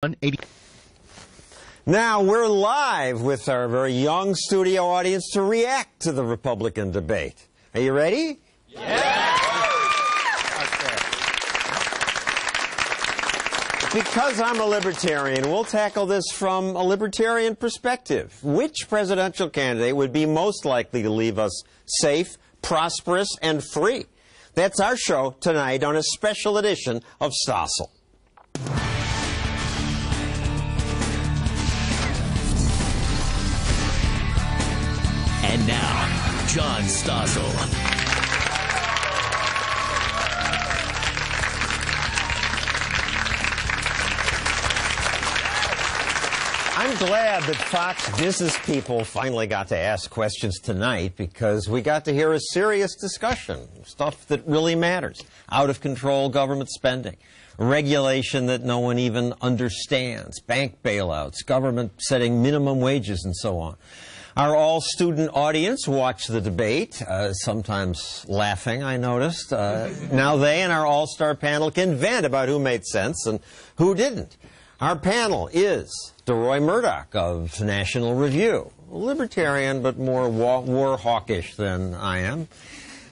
180. Now we're live with our very young studio audience to react to the Republican debate. Are you ready? Yeah! Because I'm a libertarian, we'll tackle this from a libertarian perspective. Which presidential candidate would be most likely to leave us safe, prosperous, and free? That's our show tonight on a special edition of Stossel. And now, John Stossel. I'm glad that Fox business people finally got to ask questions tonight because we got to hear a serious discussion, stuff that really matters. Out-of-control government spending, regulation that no one even understands, bank bailouts, government setting minimum wages, and so on. Our all-student audience watched the debate, sometimes laughing, I noticed. Now they and our all-star panel can vent about who made sense and who didn't. Our panel is DeRoy Murdoch of National Review, a libertarian but more war hawkish than I am.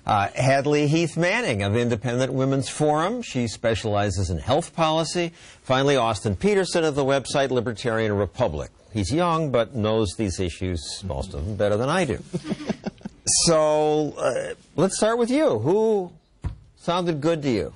Hadley Heath Manning of Independent Women's Forum. She specializes in health policy. Finally, Austin Peterson of the website Libertarian Republic. He's young, but knows these issues, most of them, better than I do. So, let's start with you. Who sounded good to you?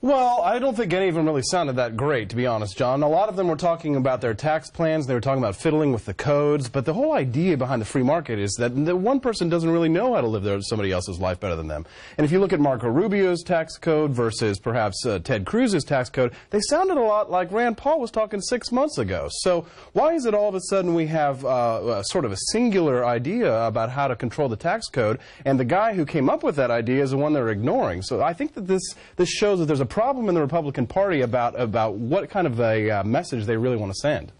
Well, I don't think any of them really sounded that great, to be honest, John. A lot of them were talking about their tax plans. They were talking about fiddling with the codes. But the whole idea behind the free market is that the one person doesn't really know how to live somebody else's life better than them. And if you look at Marco Rubio's tax code versus perhaps Ted Cruz's tax code, they sounded a lot like Rand Paul was talking 6 months ago. So why is it all of a sudden we have sort of a singular idea about how to control the tax code, and the guy who came up with that idea is the one they're ignoring? So I think that this shows that there's a problem in the Republican Party about what kind of a message they really want to send.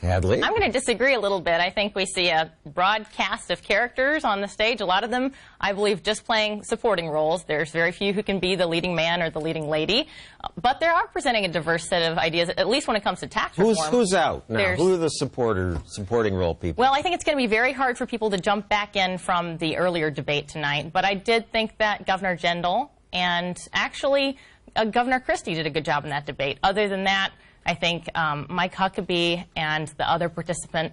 Hadley? I'm going to disagree a little bit. I think we see a broad cast of characters on the stage. A lot of them, I believe, just playing supporting roles. There's very few who can be the leading man or the leading lady. But they are presenting a diverse set of ideas, at least when it comes to tax reform. Who's out now? Who are the supporting role people? Well, I think it's going to be very hard for people to jump back in from the earlier debate tonight. But I did think that Governor Jindal and actually Governor Christie did a good job in that debate. Other than that, I think Mike Huckabee and the other participant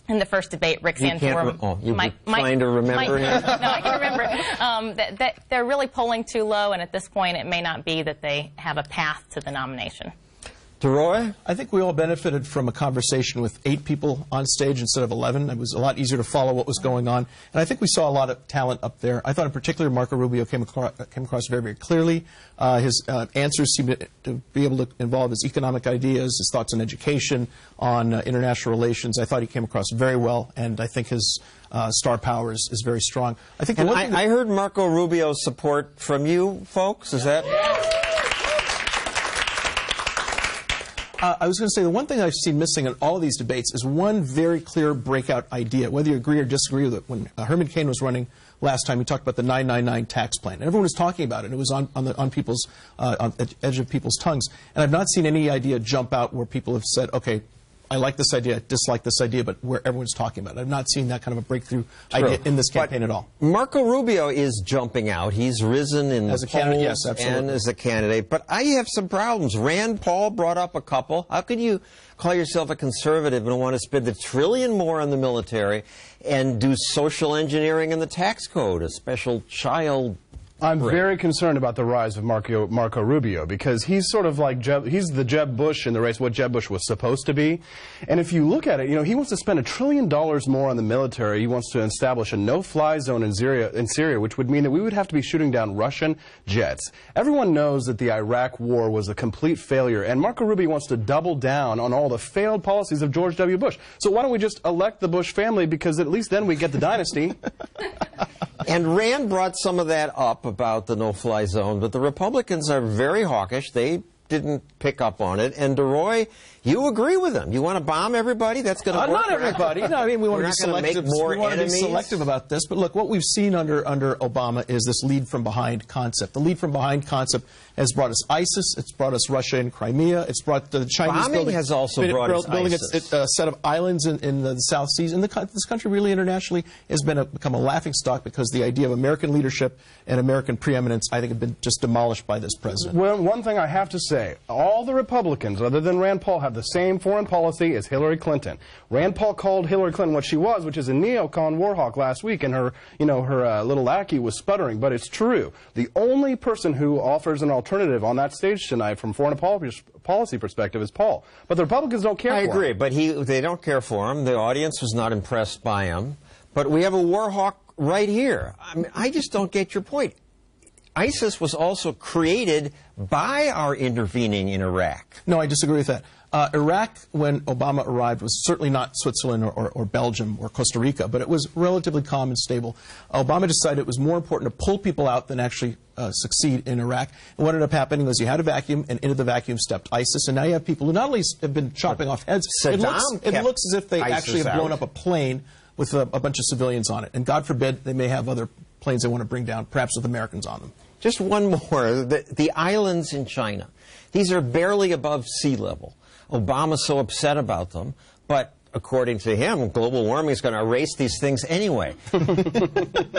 in the first debate, Rick Santorum. You're trying to remember him? No, I can remember. That they're really polling too low, and at this point it may not be that they have a path to the nomination. DeRoy? I think we all benefited from a conversation with 8 people on stage instead of 11. It was a lot easier to follow what was going on. And I think we saw a lot of talent up there. I thought in particular Marco Rubio came across very, very clearly. His answers seemed to be able to involve his economic ideas, his thoughts on education, on international relations. I thought he came across very well, and I think his star power is very strong. I think I heard Marco Rubio's support from you folks. Is that... I was going to say the one thing I've seen missing in all of these debates is one very clear breakout idea, whether you agree or disagree with it. When Herman Cain was running last time, he talked about the 999 tax plan. And everyone was talking about it. It was on the edge of people's tongues. And I've not seen any idea jump out where people have said, okay, I like this idea, I dislike this idea, but where everyone's talking about it. I've not seen that kind of a breakthrough idea in this campaign at all. Marco Rubio is jumping out. He's risen in the polls, yes, absolutely, and as a candidate. But I have some problems. Rand Paul brought up a couple. How could you call yourself a conservative and want to spend $1 trillion more on the military and do social engineering in the tax code, a special child... I'm very concerned about the rise of Marco Rubio because he's sort of like he's the Jeb Bush in the race, what Jeb Bush was supposed to be. And if you look at it, you know, he wants to spend $1 trillion more on the military. He wants to establish a no-fly zone in Syria, which would mean that we would have to be shooting down Russian jets. Everyone knows that the Iraq war was a complete failure, and Marco Rubio wants to double down on all the failed policies of George W. Bush. So why don't we just elect the Bush family, because at least then we get the dynasty. And Rand brought some of that up about the no-fly zone, but the Republicans are very hawkish. They didn't pick up on it. And DeRoy, you agree with him. You want to bomb everybody? That's going to work. Not everybody. No, I mean, we want to be selective. We want to be selective about this. But look, what we've seen under Obama is this lead from behind concept. The lead from behind concept has brought us ISIS. It's brought us Russia and Crimea. It's brought the Chinese bombing has also brought us building ISIS. a set of islands in the South Seas. And this country really internationally has become a laughingstock because the idea of American leadership and American preeminence, I think, have been just demolished by this president. Well, one thing I have to say, all the Republicans, other than Rand Paul, have the same foreign policy as Hillary Clinton. Rand Paul called Hillary Clinton what she was, which is a neocon warhawk last week, and her little lackey was sputtering, but it's true. The only person who offers an alternative on that stage tonight from foreign policy perspective is Paul. But the Republicans don't care for him. I agree, but they don't care for him. The audience was not impressed by him. But we have a warhawk right here. I mean, I just don't get your point. ISIS was also created by our intervening in Iraq. No, I disagree with that. Iraq, when Obama arrived, was certainly not Switzerland or Belgium or Costa Rica, but it was relatively calm and stable. Obama decided it was more important to pull people out than actually succeed in Iraq. And what ended up happening was you had a vacuum, and into the vacuum stepped ISIS, and now you have people who not only have been chopping off heads, it looks as if they actually have blown up a plane with a bunch of civilians on it. And God forbid they may have other planes they want to bring down, perhaps with Americans on them. Just one more. The islands in China. These are barely above sea level. Obama's so upset about them, but according to him, global warming is going to erase these things anyway.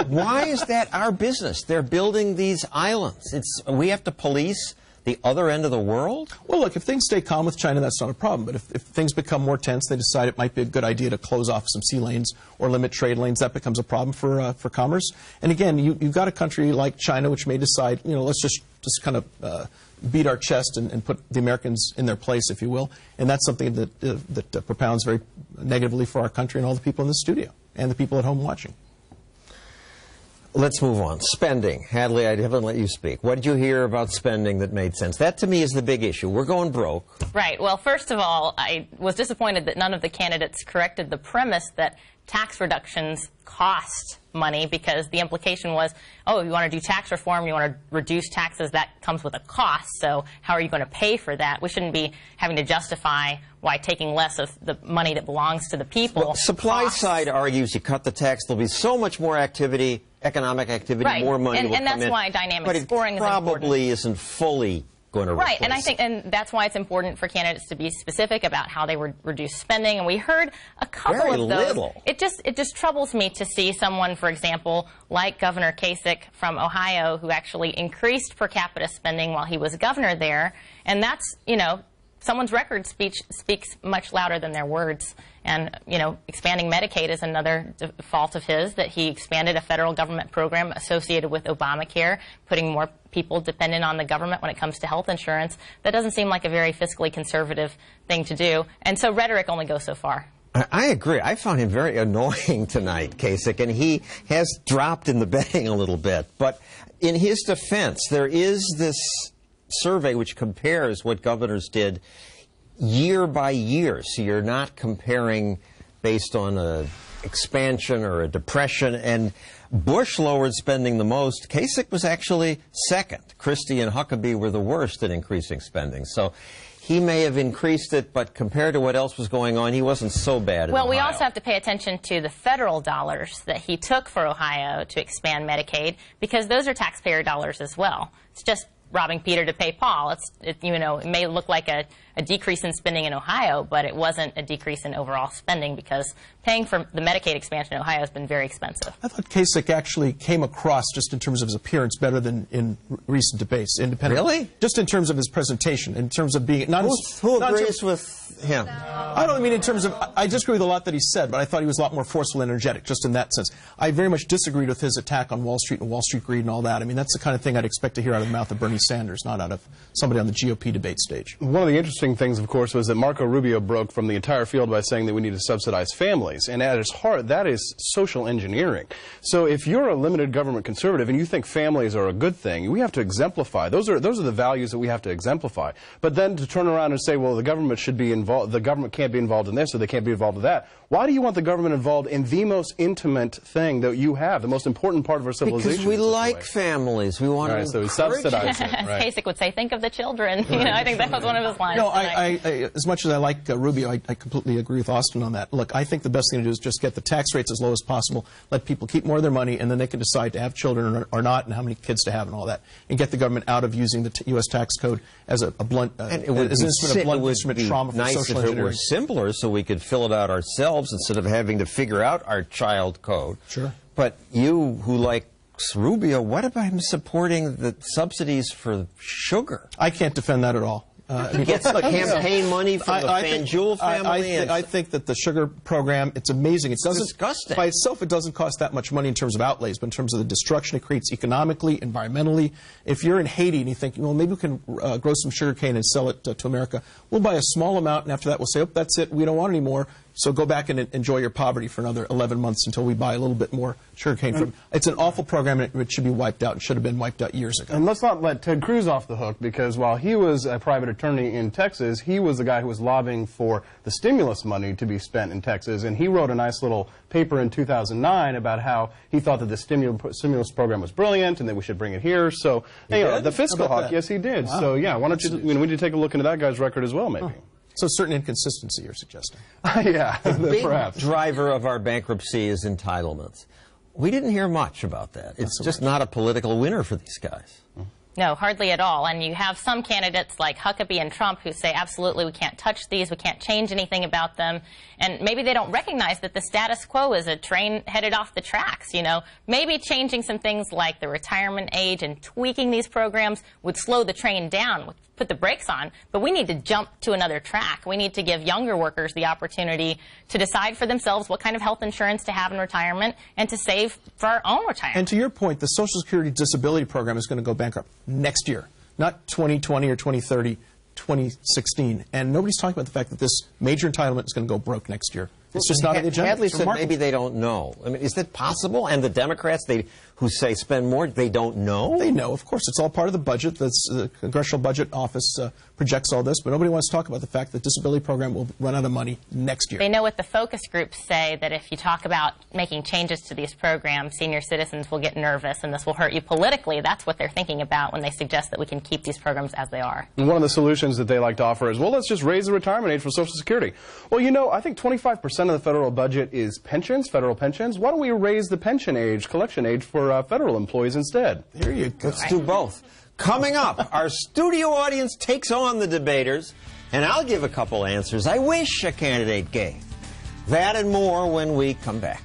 Why is that our business? They're building these islands. We have to police the other end of the world? Well, look, if things stay calm with China, that's not a problem. But if things become more tense, they decide it might be a good idea to close off some sea lanes or limit trade lanes. That becomes a problem for commerce. And again, you've got a country like China which may decide, let's just kind of beat our chest and put the Americans in their place, if you will. And that's something that propounds very negatively for our country and all the people in the studio and the people at home watching. Let's move on. Spending. Hadley, I haven't let you speak. What did you hear about spending that made sense? That, to me, is the big issue. We're going broke. Right. Well, first of all, I was disappointed that none of the candidates corrected the premise that tax reductions cost money, because the implication was, oh, you want to do tax reform, you want to reduce taxes, that comes with a cost, so how are you going to pay for that? We shouldn't be having to justify why taking less of the money that belongs to the people. Well, supply side argues you cut the tax, there'll be so much more activity, economic activity, right. More money will come in. And that's why dynamic scoring is important. But it probably isn't fully going to replace Right, and that's why it's important for candidates to be specific about how they reduce spending. And we heard a couple of those. Very little. It just troubles me to see someone, for example, like Governor Kasich from Ohio, who actually increased per capita spending while he was governor there. And that's, someone's record speaks much louder than their words. And, expanding Medicaid is another fault of his, that he expanded a federal government program associated with Obamacare, putting more people dependent on the government when it comes to health insurance. That doesn't seem like a very fiscally conservative thing to do. And so rhetoric only goes so far. I agree. I found him very annoying tonight, Kasich, and he has dropped in the betting a little bit. But in his defense, there is this survey which compares what governors did year by year, so you're not comparing based on an expansion or a depression. And Bush lowered spending the most. Kasich was actually second. Christie and Huckabee were the worst at increasing spending. So he may have increased it, but compared to what else was going on, he wasn't so bad in Ohio. We also have to pay attention to the federal dollars that he took for Ohio to expand Medicaid, because those are taxpayer dollars as well. It's just robbing Peter to pay Paul. It may look like a decrease in spending in Ohio, but it wasn't a decrease in overall spending, because paying for the Medicaid expansion in Ohio has been very expensive. I thought Kasich actually came across, just in terms of his appearance, better than in recent debates, independent. Really? Just in terms of his presentation, in terms of being... Who agrees with him? I don't mean in terms of... I disagree with a lot that he said, but I thought he was a lot more forceful and energetic, just in that sense. I very much disagreed with his attack on Wall Street and Wall Street greed and all that. I mean, that's the kind of thing I'd expect to hear out of the mouth of Bernie Sanders, not out of somebody on the GOP debate stage. One of the interesting things, of course, was that Marco Rubio broke from the entire field by saying that we need to subsidize families. And at its heart, that is social engineering. So if you're a limited government conservative and you think families are a good thing, we have to exemplify. Those are the values that we have to exemplify. But then to turn around and say, well, the government should be involved, the government can't be involved in this or they can't be involved in that. Why do you want the government involved in the most intimate thing that you have, the most important part of our civilization? Because we like families. We want to so we subsidize it. Right. Kasich would say, think of the children. You know, I think that was one of his lines. No, as much as I like Rubio, I completely agree with Austin on that. Look, I think the best thing to do is just get the tax rates as low as possible, let people keep more of their money, and then they can decide to have children or not, and how many kids to have and all that, and get the government out of using the U.S. tax code as a blunt, as an instrument of blunt instrument trauma for social engineering. It would be nice if it were simpler so we could fill it out ourselves instead of having to figure out our child code. Sure. But you, who likes Rubio, what about him supporting the subsidies for sugar? I can't defend that at all. He gets the campaign money from the Fanjul family. I think that the sugar program, it's amazing. It's disgusting. By itself, it doesn't cost that much money in terms of outlays, but in terms of the destruction it creates economically, environmentally. If you're in Haiti and you think, well, maybe we can grow some sugar cane and sell it to America, we'll buy a small amount, and after that we'll say, oh, that's it, we don't want any more. So go back and enjoy your poverty for another 11 months until we buy a little bit more sugarcane from. It's an awful program, and it should be wiped out. It should have been wiped out years ago. And let's not let Ted Cruz off the hook, because while he was a private attorney in Texas, he was the guy who was lobbying for the stimulus money to be spent in Texas. And he wrote a nice little paper in 2009 about how he thought that the stimulus program was brilliant and that we should bring it here. So, you know, the fiscal hawk, yes, he did. Wow. So, yeah, why don't you, we need to take a look into that guy's record as well, maybe. Huh. So certain inconsistency you're suggesting. Yeah, the big perhaps. driver of our bankruptcy is entitlements. We didn't hear much about that. It's just not a political winner for these guys. No, hardly at all. And you have some candidates like Huckabee and Trump who say, absolutely, we can't touch these, we can't change anything about them. And maybe they don't recognize that the status quo is a train headed off the tracks, you know. Maybe changing some things like the retirement age and tweaking these programs would slow the train down, would put the brakes on. But we need to jump to another track. We need to give younger workers the opportunity to decide for themselves what kind of health insurance to have in retirement and to save for our own retirement. And to your point, the Social Security disability program is going to go bankrupt next year, not 2020 or 2030, 2016. And nobody's talking about the fact that this major entitlement is going to go broke next year. It's just not on the agenda. Hadley said maybe they don't know. I mean, is that possible? And the Democrats, who say spend more, they don't know? They know, of course. It's all part of the budget. The Congressional Budget Office projects all this, but nobody wants to talk about the fact that the disability program will run out of money next year. They know what the focus groups say, that if you talk about making changes to these programs, senior citizens will get nervous and this will hurt you politically. That's what they're thinking about when they suggest that we can keep these programs as they are. And one of the solutions that they like to offer is, well, let's just raise the retirement age for Social Security. Well, you know, I think 25% of the federal budget is pensions, federal pensions. Why don't we raise the pension age, collection age for federal employees instead? There you go. Let's do both. Coming up, our studio audience takes on the debaters, and I'll give a couple answers I wish a candidate gave. That and more when we come back.